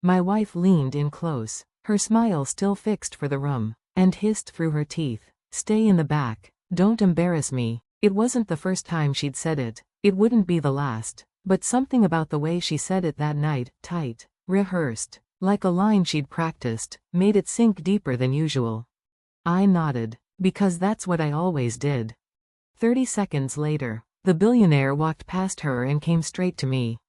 My wife leaned in close, her smile still fixed for the room, and hissed through her teeth, "Stay in the back. Don't embarrass me." It wasn't the first time she'd said it. It wouldn't be the last. But something about the way she said it that night, tight, rehearsed, like a line she'd practiced, made it sink deeper than usual. I nodded, because that's what I always did. 30 seconds later, the billionaire walked past her and came straight to me.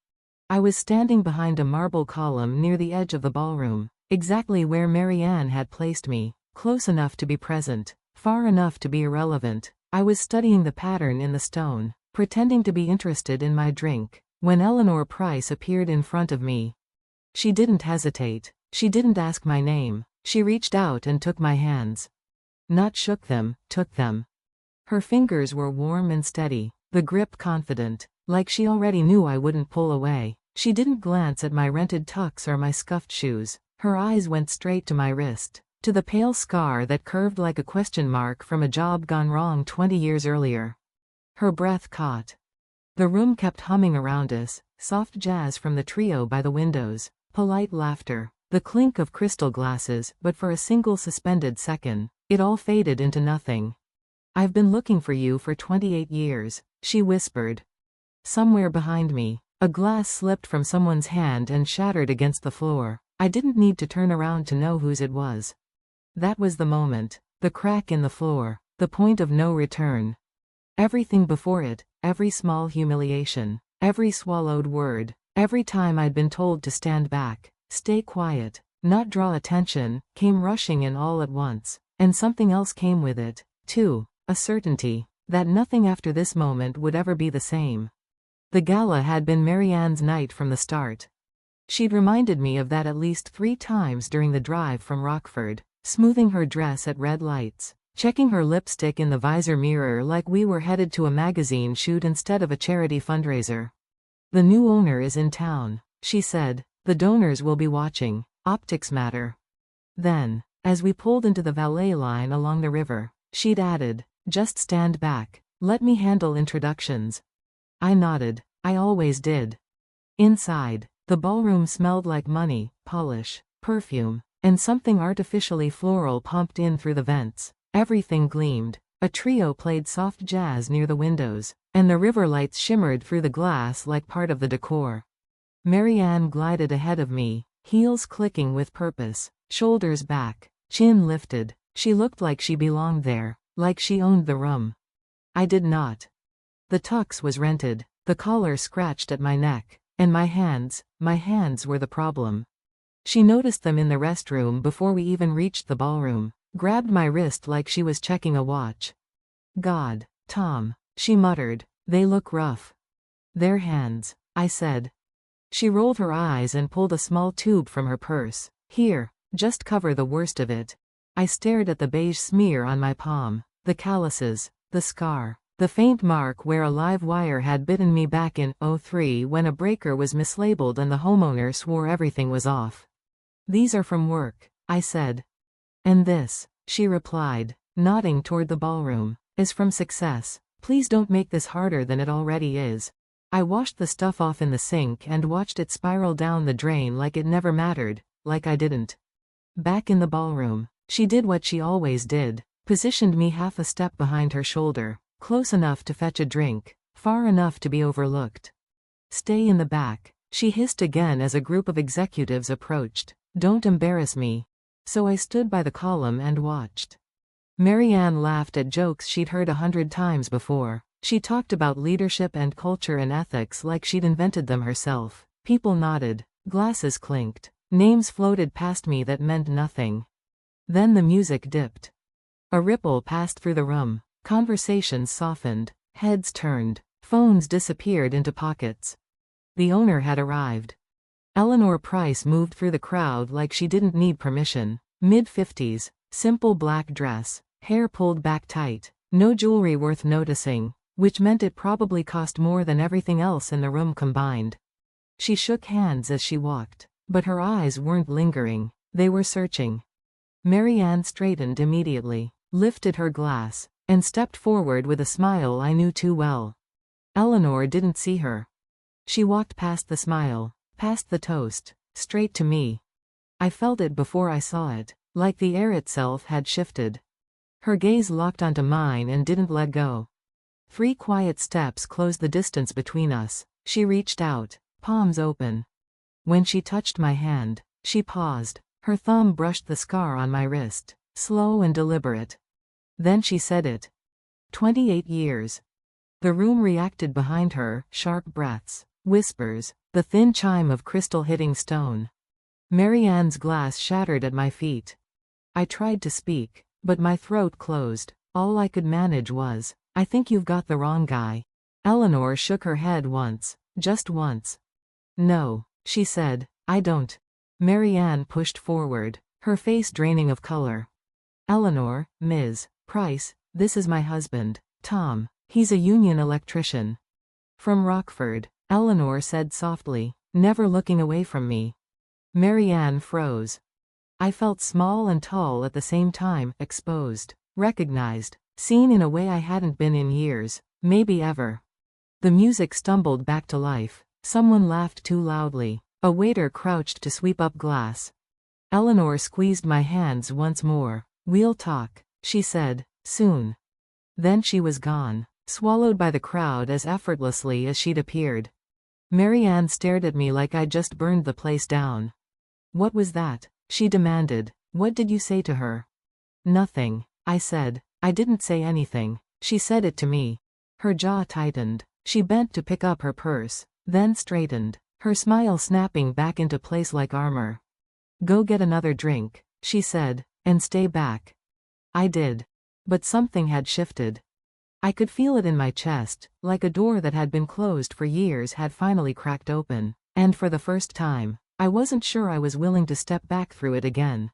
I was standing behind a marble column near the edge of the ballroom, exactly where Marianne had placed me, close enough to be present, far enough to be irrelevant. I was studying the pattern in the stone, pretending to be interested in my drink, when Eleanor Price appeared in front of me. She didn't hesitate. She didn't ask my name. She reached out and took my hands. Not shook them, took them. Her fingers were warm and steady, the grip confident, like she already knew I wouldn't pull away. She didn't glance at my rented tux or my scuffed shoes. Her eyes went straight to my wrist, to the pale scar that curved like a question mark from a job gone wrong 20 years earlier. Her breath caught. The room kept humming around us, soft jazz from the trio by the windows, polite laughter, the clink of crystal glasses, but for a single suspended second, it all faded into nothing. "I've been looking for you for 28 years, she whispered. Somewhere behind me, a glass slipped from someone's hand and shattered against the floor. I didn't need to turn around to know whose it was. That was the moment, the crack in the floor, the point of no return. Everything before it, every small humiliation, every swallowed word, every time I'd been told to stand back, stay quiet, not draw attention, came rushing in all at once, and something else came with it, too, a certainty that nothing after this moment would ever be the same. The gala had been Marianne's night from the start. She'd reminded me of that at least 3 times during the drive from Rockford, smoothing her dress at red lights, checking her lipstick in the visor mirror like we were headed to a magazine shoot instead of a charity fundraiser. "The new owner is in town," she said. "The donors will be watching. Optics matter." Then, as we pulled into the valet line along the river, she'd added, "Just stand back. Let me handle introductions." I nodded. I always did. Inside, the ballroom smelled like money, polish, perfume, and something artificially floral pumped in through the vents. Everything gleamed. A trio played soft jazz near the windows, and the river lights shimmered through the glass like part of the decor. Marianne glided ahead of me, heels clicking with purpose, shoulders back, chin lifted. She looked like she belonged there, like she owned the room. I did not. The tux was rented, the collar scratched at my neck, and my hands were the problem. She noticed them in the restroom before we even reached the ballroom, grabbed my wrist like she was checking a watch. "God, Tom," she muttered, "they look rough." "Their hands," I said. She rolled her eyes and pulled a small tube from her purse. "Here, just cover the worst of it." I stared at the beige smear on my palm, the calluses, the scar, the faint mark where a live wire had bitten me back in '03 when a breaker was mislabeled and the homeowner swore everything was off. "These are from work," I said. "And this," she replied, nodding toward the ballroom, "is from success. Please don't make this harder than it already is." I washed the stuff off in the sink and watched it spiral down the drain like it never mattered, like I didn't. Back in the ballroom, she did what she always did, positioned me half a step behind her shoulder, close enough to fetch a drink, far enough to be overlooked. "Stay in the back," she hissed again as a group of executives approached. "Don't embarrass me." So I stood by the column and watched. Marianne laughed at jokes she'd heard 100 times before. She talked about leadership and culture and ethics like she'd invented them herself. People nodded, glasses clinked, names floated past me that meant nothing. Then the music dipped. A ripple passed through the room. Conversations softened, heads turned, phones disappeared into pockets. The owner had arrived. Eleanor Price moved through the crowd like she didn't need permission. Mid-50s, simple black dress, hair pulled back tight, no jewelry worth noticing, which meant it probably cost more than everything else in the room combined. She shook hands as she walked, but her eyes weren't lingering, they were searching. Marianne straightened immediately, lifted her glass, and stepped forward with a smile I knew too well. Eleanor didn't see her. She walked past the smile, past the toast, straight to me. I felt it before I saw it, like the air itself had shifted. Her gaze locked onto mine and didn't let go. 3 quiet steps closed the distance between us. She reached out, palms open. When she touched my hand, she paused. Her thumb brushed the scar on my wrist, slow and deliberate. Then she said it. 28 years. The room reacted behind her, sharp breaths, whispers, the thin chime of crystal hitting stone. Marianne's glass shattered at my feet. I tried to speak, but my throat closed. All I could manage was, "I think you've got the wrong guy." Eleanor shook her head once, just once. "No," she said, "I don't." Marianne pushed forward, her face draining of color. "Eleanor, Ms. Price, this is my husband, Tom. He's a union electrician." "From Rockford," Eleanor said softly, never looking away from me. Marianne froze. I felt small and tall at the same time, exposed, recognized, seen in a way I hadn't been in years, maybe ever. The music stumbled back to life. Someone laughed too loudly. A waiter crouched to sweep up glass. Eleanor squeezed my hands once more. "We'll talk," she said, "soon." Then she was gone, swallowed by the crowd as effortlessly as she'd appeared. Marianne stared at me like I'd just burned the place down. "What was that?" she demanded. "What did you say to her?" "Nothing," I said. "I didn't say anything. She said it to me." Her jaw tightened. She bent to pick up her purse, then straightened, her smile snapping back into place like armor. "Go get another drink," she said, "and stay back." I did. But something had shifted. I could feel it in my chest, like a door that had been closed for years had finally cracked open, and for the first time, I wasn't sure I was willing to step back through it again.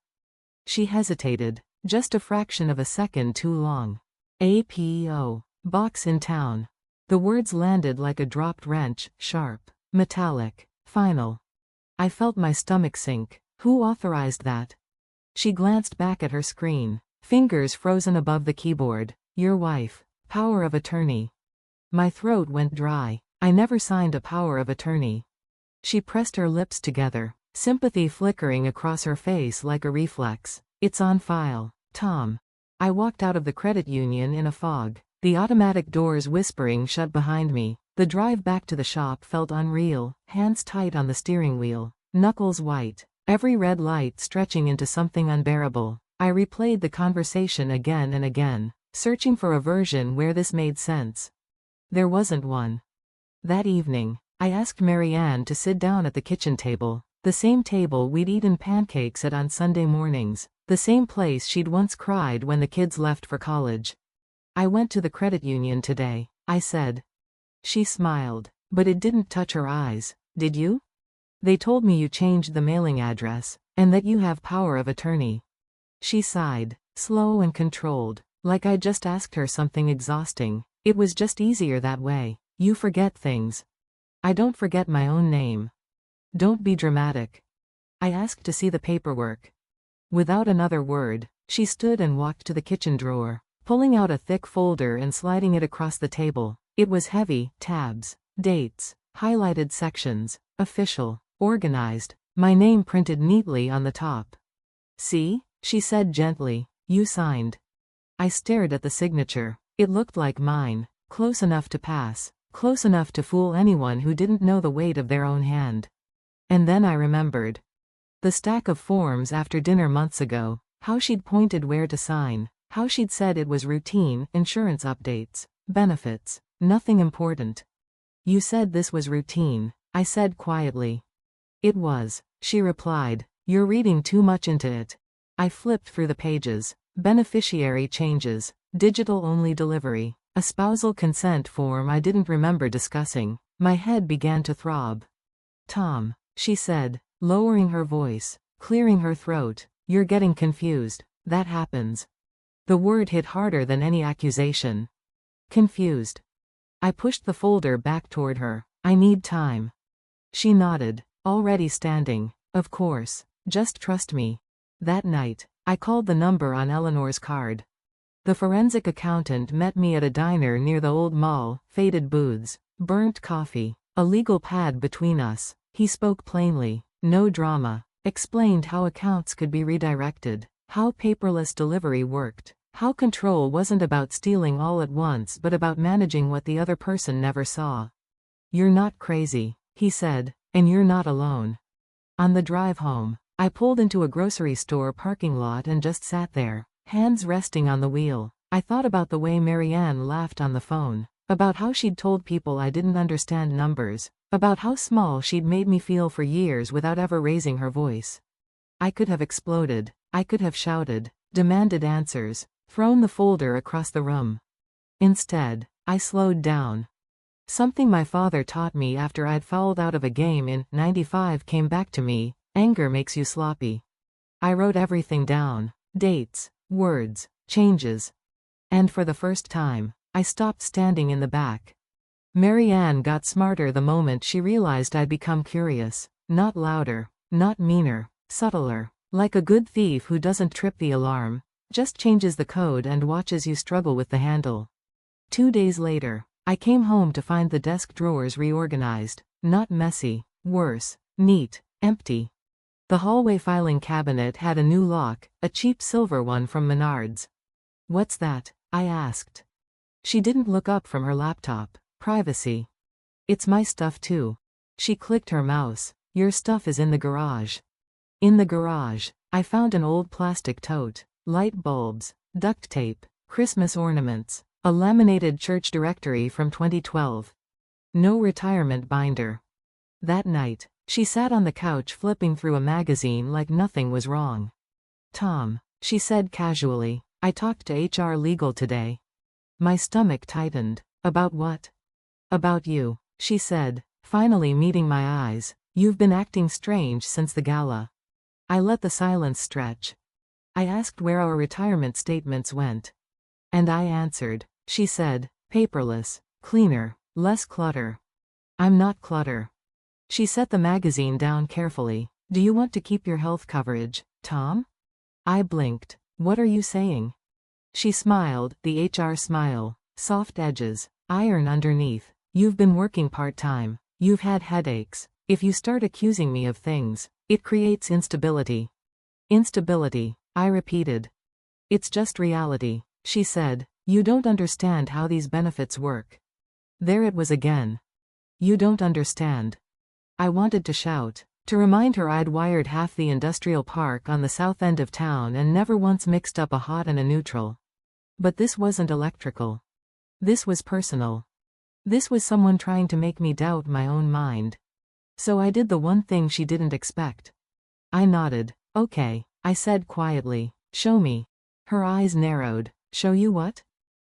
She hesitated, just a fraction of a second too long. "APO. Box in town." The words landed like a dropped wrench, sharp, metallic, final. I felt my stomach sink. Who authorized that? She glanced back at her screen, fingers frozen above the keyboard. "Your wife. Power of attorney." My throat went dry. I never signed a power of attorney. She pressed her lips together, sympathy flickering across her face like a reflex. "It's on file, Tom." I walked out of the credit union in a fog, the automatic doors whispering shut behind me. The drive back to the shop felt unreal, hands tight on the steering wheel, knuckles white, every red light stretching into something unbearable. I replayed the conversation again and again, searching for a version where this made sense. There wasn't one. That evening, I asked Marianne to sit down at the kitchen table, the same table we'd eaten pancakes at on Sunday mornings, the same place she'd once cried when the kids left for college. "I went to the credit union today," I said. She smiled, but it didn't touch her eyes. "Did you? They told me you changed the mailing address, and that you have power of attorney." She sighed, slow and controlled, like I'd just asked her something exhausting. "It was just easier that way. You forget things." "I don't forget my own name." "Don't be dramatic." I asked to see the paperwork. Without another word, she stood and walked to the kitchen drawer, pulling out a thick folder and sliding it across the table. It was heavy, tabs, dates, highlighted sections, official, organized, my name printed neatly on the top. "See?" she said gently. "You signed." I stared at the signature. It looked like mine, close enough to pass, close enough to fool anyone who didn't know the weight of their own hand. And then I remembered. The stack of forms after dinner months ago, how she'd pointed where to sign, how she'd said it was routine, insurance updates, benefits, nothing important. "You said this was routine," I said quietly. "It was," she replied. "You're reading too much into it." I flipped through the pages. Beneficiary changes, digital-only delivery, a spousal consent form I didn't remember discussing. My head began to throb. "Tom," she said, lowering her voice, clearing her throat, "you're getting confused. That happens." The word hit harder than any accusation. Confused. I pushed the folder back toward her. "I need time." She nodded, already standing. "Of course. Just trust me." That night, I called the number on Eleanor's card. The forensic accountant met me at a diner near the old mall, faded booths, burnt coffee, a legal pad between us. He spoke plainly. No drama. Explained how accounts could be redirected, how paperless delivery worked, how control wasn't about stealing all at once but about managing what the other person never saw. "You're not crazy," he said, "and you're not alone." On the drive home, I pulled into a grocery store parking lot and just sat there, hands resting on the wheel. I thought about the way Marianne laughed on the phone, about how she'd told people I didn't understand numbers, about how small she'd made me feel for years without ever raising her voice. I could have exploded. I could have shouted, demanded answers, thrown the folder across the room. Instead, I slowed down. Something my father taught me after I'd fouled out of a game in '95 came back to me: anger makes you sloppy. I wrote everything down: dates, words, changes. And for the first time, I stopped standing in the back. Marianne got smarter the moment she realized I'd become curious. Not louder, not meaner, subtler. Like a good thief who doesn't trip the alarm, just changes the code and watches you struggle with the handle. 2 days later, I came home to find the desk drawers reorganized. Not messy, worse, neat, empty. The hallway filing cabinet had a new lock, a cheap silver one from Menards. "What's that?" I asked. She didn't look up from her laptop. "Privacy." "It's my stuff too." She clicked her mouse. "Your stuff is in the garage." In the garage, I found an old plastic tote, light bulbs, duct tape, Christmas ornaments, a laminated church directory from 2012. No retirement binder. That night, she sat on the couch flipping through a magazine like nothing was wrong. "Tom," she said casually, "I talked to HR Legal today." My stomach tightened. "About what?" "About you," she said, finally meeting my eyes. "You've been acting strange since the gala." I let the silence stretch. I asked where our retirement statements went. "And I answered," she said, "paperless, cleaner, less clutter." "I'm not clutter." She set the magazine down carefully. "Do you want to keep your health coverage, Tom?" I blinked. "What are you saying?" She smiled, the HR smile, soft edges, iron underneath. "You've been working part-time. You've had headaches. If you start accusing me of things, it creates instability." "Instability," I repeated. "It's just reality," she said. "You don't understand how these benefits work." There it was again. "You don't understand." I wanted to shout, to remind her I'd wired half the industrial park on the south end of town and never once mixed up a hot and a neutral. But this wasn't electrical. This was personal. This was someone trying to make me doubt my own mind. So I did the one thing she didn't expect. I nodded. "Okay," I said quietly. "Show me." Her eyes narrowed. "Show you what?"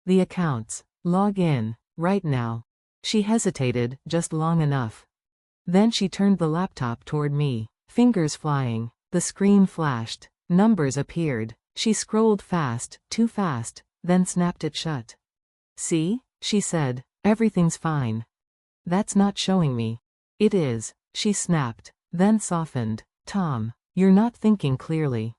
"The accounts. Log in, right now." She hesitated, just long enough. Then she turned the laptop toward me, fingers flying. The screen flashed. Numbers appeared. She scrolled fast, too fast, then snapped it shut. "See?" she said. "Everything's fine." "That's not showing me." "It is," she snapped, then softened. "Tom, you're not thinking clearly."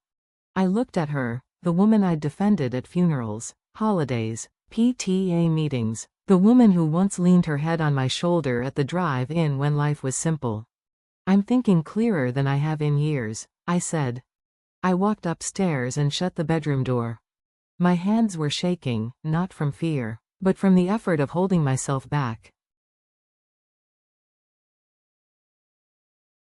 I looked at her, the woman I'd defended at funerals, holidays, PTA meetings, the woman who once leaned her head on my shoulder at the drive-in when life was simple. "I'm thinking clearer than I have in years," I said. I walked upstairs and shut the bedroom door. My hands were shaking, not from fear, but from the effort of holding myself back.